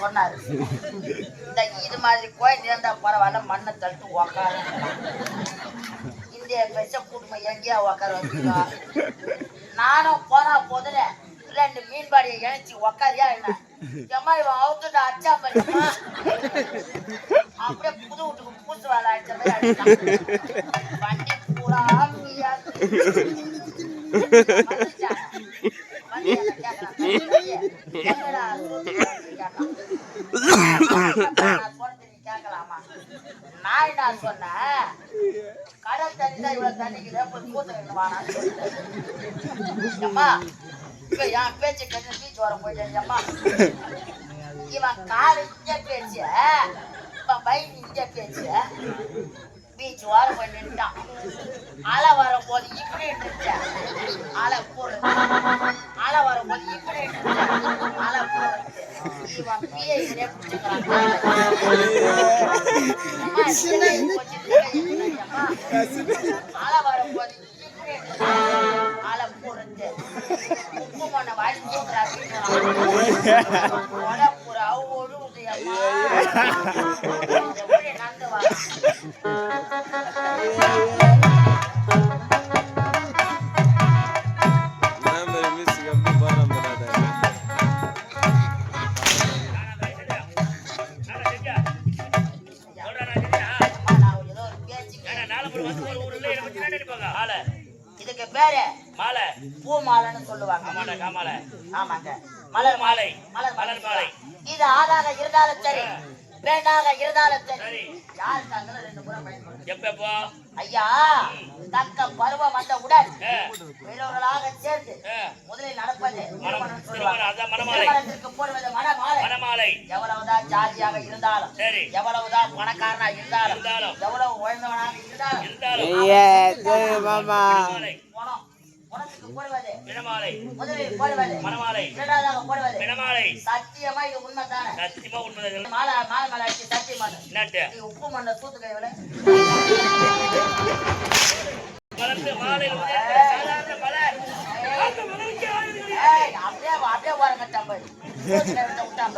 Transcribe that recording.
சொன்னாரு. இந்த இது மாதிரி கோயில் இருந்தா பரவாயில்ல, மண்ணை தட்டு உக்கார இந்திய பெச கூட்டமை எங்கேயா உக்கார வச்சுக்கோ. நானும் போனா போதுல 2 மீன்பாடியை இணைச்சி உக்காரியா என்ன எம்மா இவன் அவுத்துட்டு அச்சா பண்ணிமா அப்படியே புது வீட்டுக்கு பூசு வேலை அடிச்ச மாதிரி அடிச்சான். வண்டி பூரா கேட்கலாமா? நான் என்ன சொன்னேன், கடல் தண்ணி தான் இவ்வளவு தண்ணிக்குது, பூத்துவானான்னு சொல்லிட்டேன். இப்ப என் பேச்சு கட்டு பீச் வர போயிட்டேன். இவன் காலு இங்க பேச்சு, இவன் பைக் இங்க பேச்சு, பீச் வர போய் நின்ட்டான். அலை வரும்போது இப்படி இருந்துச்சு, அலை போடுது. அலை வரும்போது இப்படி இருந்துச்சு, அலை போடுது. இவன் பிஏ இதே பிடிச்சிக்கிறான். அலை வரும்போது இப்படி இருந்துச்சு, அலை போடுது. உப்பு மண்ணை வாங்கி போடுறாங்க. ஒழுகுது அம்மா எப்படி நடந்து வர இதுக்கு பேரு மாலை, பூ மாலைன்னு சொல்லுவாங்க. ஆமாங்க, மலர் மாலை. மலர் மாலை இது ஆளாக இருந்தாலும் சரி, பெண்ணாக இருந்தாலும் சரி, யாருக்காங்களும் 2 முறை பயன்படுத்தும். ஐயா, தக்க பருவம் வந்தவுடன் பெரியவர்களாக சேர்ந்து முதலில் நடப்பது திருமணத்திற்கு போடுவது மணமாலை. எவ்வளவுதான் ஜாதியாக இருந்தாலும், எவ்வளவுதான் பணக்காரனா இருந்தாலும், எவ்வளவு உயர்ந்தவனாக இருந்தாலும் போடுவது முதலில் போடுவது மணமாலை, இரண்டாவதாக போடுவது மணமாலை. சத்தியமா இது உண்மைதானே? சத்தியமா உண்மைதான். மாலை மேல அடிச்சு சத்தியமா நீ உப்பு மண்ண தூத்து கைவில அப்படியே அப்படியே வரங்க தம்பி விட்டாங்க.